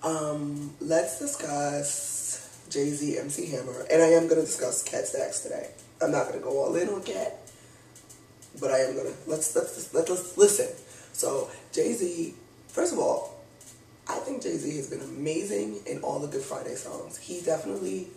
Let's discuss Jay-Z, MC Hammer, and I am going to discuss Cat Stacks today. I'm not going to go all in on Cat, but I am going to, let's listen. So, Jay-Z, first of all, I think Jay-Z has been amazing in all the Good Friday songs. He definitely,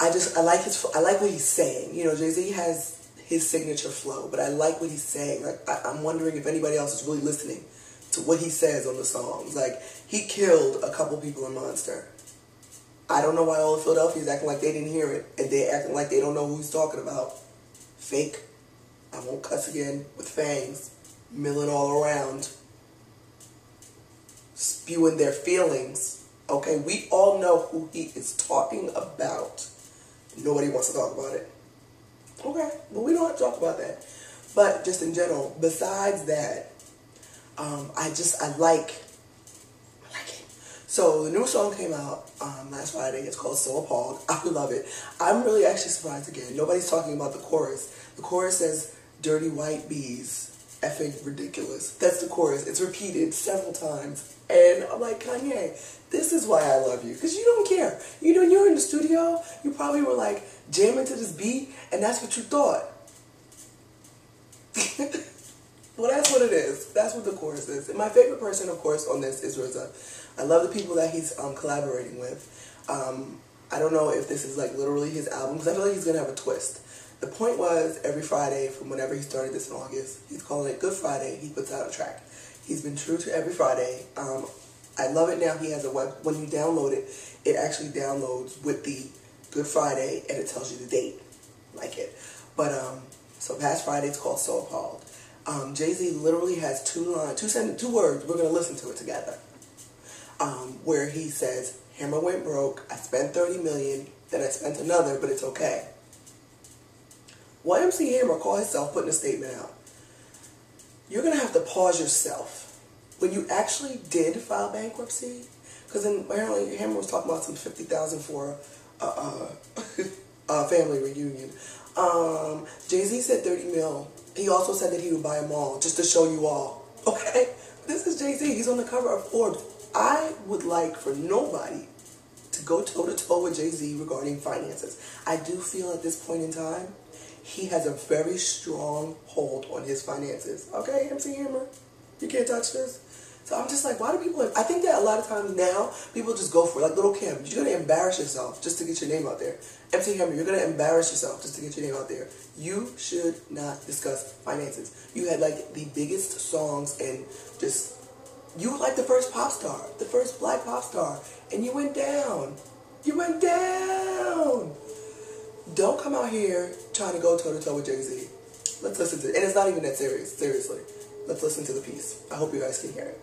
I like what he's saying. You know, Jay-Z has his signature flow, but I like what he's saying. Like, I'm wondering if anybody else is really listening to what he says on the songs. Like, he killed a couple people in Monster. I don't know why all of Philadelphia is acting like they didn't hear it, and they're acting like they don't know who he's talking about. Fake. I won't cuss again, with fangs, milling all around, spewing their feelings. Okay, we all know who he is talking about. Nobody wants to talk about it. Okay, but we don't have to talk about that. But just in general, besides that, I like it. So the new song came out last Friday. It's called So Appalled. I love it. I'm really actually surprised again. Nobody's talking about the chorus. The chorus says, "Dirty white bees, effing ridiculous." That's the chorus. It's repeated several times. And I'm like, Kanye, this is why I love you. Because you don't care. You know, when you were in the studio, you probably were like jamming to this beat, and that's what you thought. Well, that's what it is. That's what the chorus is. And my favorite person, of course, on this is RZA. I love the people that he's collaborating with. I don't know if this is like literally his album, because I feel like he's going to have a twist. The point was, every Friday, from whenever he started this in August, he's calling it Good Friday, he puts out a track. He's been true to every Friday. I love it now. He has a web, when you download it, it actually downloads with the Good Friday, and it tells you the date. Like it. But, so past Friday, it's called So Appalled. Jay-Z literally has two words. We're going to listen to it together. Where he says, "Hammer went broke. I spent $30 million. Then I spent another, but it's okay." What MC Hammer called himself putting a statement out? You're going to have to pause yourself. When you actually did file bankruptcy, because then apparently Hammer was talking about some $50,000 for a family reunion. Jay-Z said 30 mil. He also said that he would buy them all, just to show you all. Okay? This is Jay-Z. He's on the cover of Forbes. I would like for nobody to go toe-to-toe with Jay-Z regarding finances. I do feel at this point in time, he has a very strong hold on his finances. Okay, MC Hammer? You can't touch this? So I'm just like, why do people... I think that a lot of times now, people just go for it. Like Little Kim, you're going to embarrass yourself just to get your name out there. MC Hammer, you're going to embarrass yourself just to get your name out there. You should not discuss finances. You had like the biggest songs and just... You were like the first pop star, the first black pop star, and you went down. You went down. Don't come out here trying to go toe-to-toe with Jay-Z. Let's listen to it. And it's not even that serious, seriously. Let's listen to the piece. I hope you guys can hear it.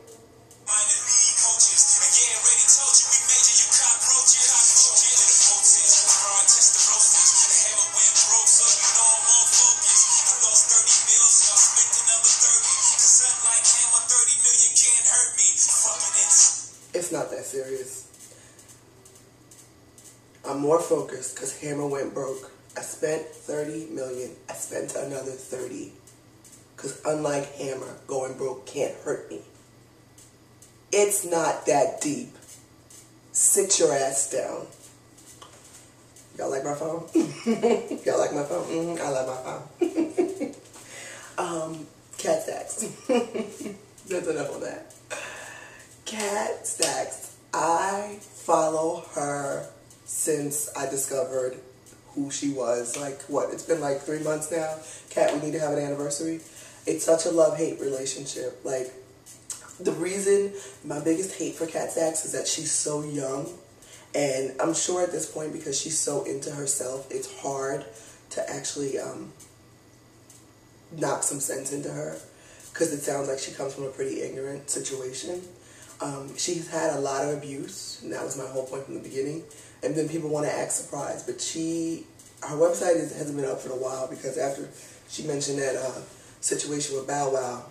It's not that serious. I'm more focused because Hammer went broke. I spent $30 million. I spent another 30. Because unlike Hammer, going broke can't hurt me. It's not that deep. Sit your ass down. Y'all like my phone? Y'all like my phone? I like my phone. Cat Stacks. That's enough of that. Cat Stacks. I follow her since I discovered who she was. Like, what? It's been like 3 months now. Cat, we need to have an anniversary. It's such a love-hate relationship. Like, the reason, my biggest hate for Cat Stacks is that she's so young. And I'm sure at this point, because she's so into herself, it's hard to actually knock some sense into her. Because it sounds like she comes from a pretty ignorant situation. She's had a lot of abuse, and that was my whole point from the beginning. And then people want to act surprised, but her website hasn't been up for a while because after she mentioned that situation with Bow Wow,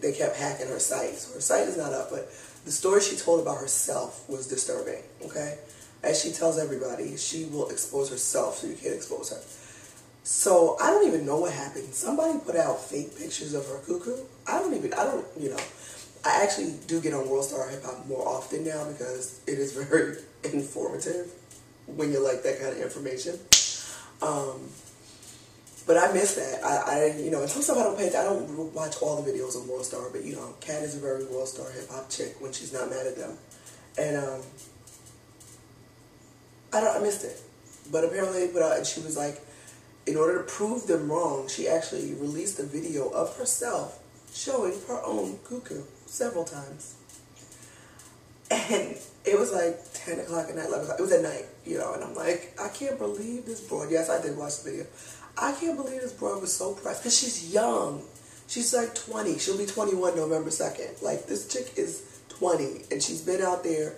they kept hacking her site. So her site is not up, but the story she told about herself was disturbing, okay? As she tells everybody, she will expose herself, so you can't expose her. So I don't even know what happened. Somebody put out fake pictures of her cuckoo. I don't, I actually do get on World Star Hip Hop more often now because it is very informative when you like that kind of information. But I miss that. You know, and some stuff I don't pay attention. I don't watch all the videos of World Star, but you know, Kat is a very World Star hip hop chick when she's not mad at them, and I missed it. But apparently they put out, and she was like, in order to prove them wrong, she actually released a video of herself showing her own cuckoo several times, and it was like 10 o'clock at night, 11 o'clock. It was at night, you know, and I'm like, I can't believe this broad. Yes, I did watch the video. I can't believe this broad was so pressed because she's young. She's like 20. She'll be 21 November 2nd. Like, this chick is 20 and she's been out there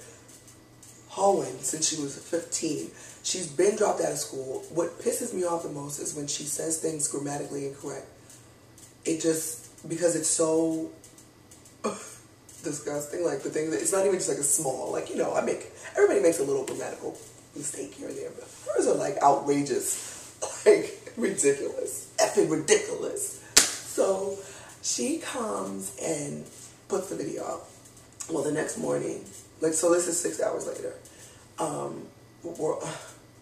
hoeing since she was 15. She's been dropped out of school. What pisses me off the most is when she says things grammatically incorrect. It just, because it's so disgusting. Like, the thing that, it's not even just like a small, like, you know, everybody makes a little grammatical mistake here and there, but hers are like outrageous. Like, ridiculous. Effing ridiculous. So, she comes and puts the video out. Well, the next morning, like, so this is 6 hours later,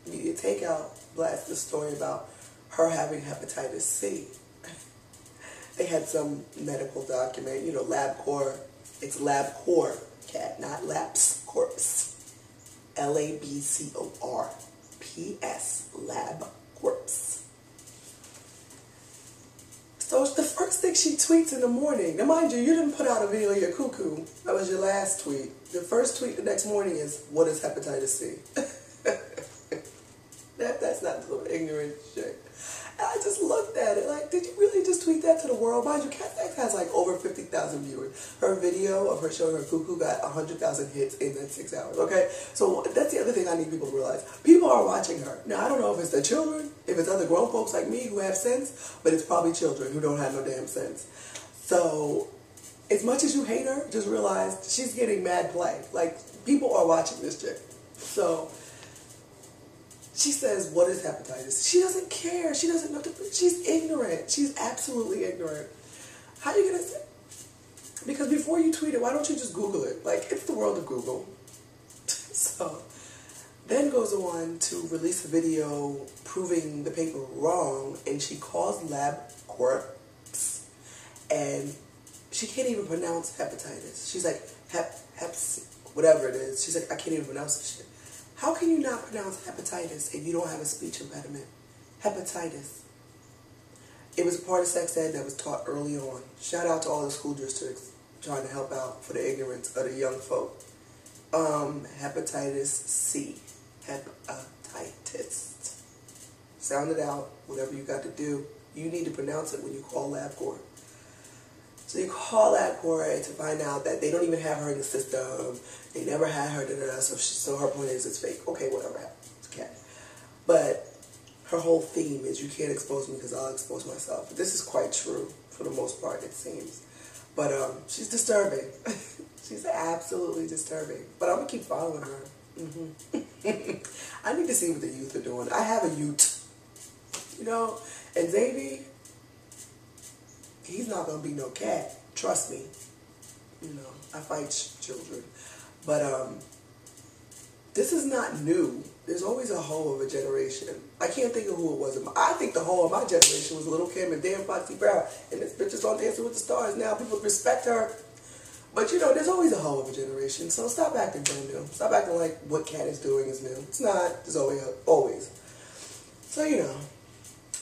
Media Takeout blasted the story about her having hepatitis C. They had some medical document, you know, LabCorp. It's LabCorp, Kat, not LabCorp. LabCorps. LabCorps. So the first thing she tweets in the morning, now mind you, you didn't put out a video of your cuckoo. That was your last tweet. The first tweet the next morning is, what is hepatitis C? That's not some ignorant shit. And I just looked at it like, did you really just tweet that to the world? Mind you, Kat has like over 50,000 viewers. Her video of her showing her cuckoo got 100,000 hits in that 6 hours, okay? So that's the other thing I need people to realize. People are watching her. Now, I don't know if it's the children, if it's other grown folks like me who have sense, but it's probably children who don't have no damn sense. So, as much as you hate her, just realize she's getting mad play. Like, people are watching this chick. So, she says, what is hepatitis? She doesn't care. She doesn't know. She's ignorant. She's absolutely ignorant. How are you going to say? Because before you tweet it, why don't you just Google it? Like, it's the world of Google. So, then goes on to release a video proving the paper wrong, and she calls LabCorp, and she can't even pronounce hepatitis. She's like, whatever it is. She's like, I can't even pronounce this shit. How can you not pronounce hepatitis if you don't have a speech impediment? Hepatitis. It was a part of sex ed that was taught early on. Shout out to all the school districts trying to help out for the ignorance of the young folk. Hepatitis C. Hepatitis. Sound it out, whatever you got to do. You need to pronounce it when you call LabCorp. So you call LabCorp to find out that they don't even have her in the system. They never had her, so her point is it's fake. Okay, whatever happens. It's Kat. But her whole theme is you can't expose me because I'll expose myself. But this is quite true for the most part, it seems. But she's disturbing. She's absolutely disturbing. But I'm going to keep following her. I need to see what the youth are doing. I have a youth. You know, and Xavier, he's not going to be no cat. Trust me. You know, I fight children. But this is not new. There's always a hoe of a generation. I can't think of who it was. I think the hoe of my generation was Little Kim and Dan Foxy Brown. And this bitch is on Dancing with the Stars now. People respect her. But, you know, there's always a hoe of a generation. So stop acting brand new. Stop acting like what Kat is doing is new. It's not. There's always. So, you know.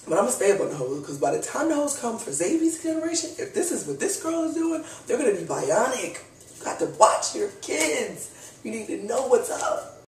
But I'm going to stay up on the hoes, because by the time the hoes come for Xavier's generation, if this is what this girl is doing, they're going to be bionic. You got to watch your kids. You need to know what's up.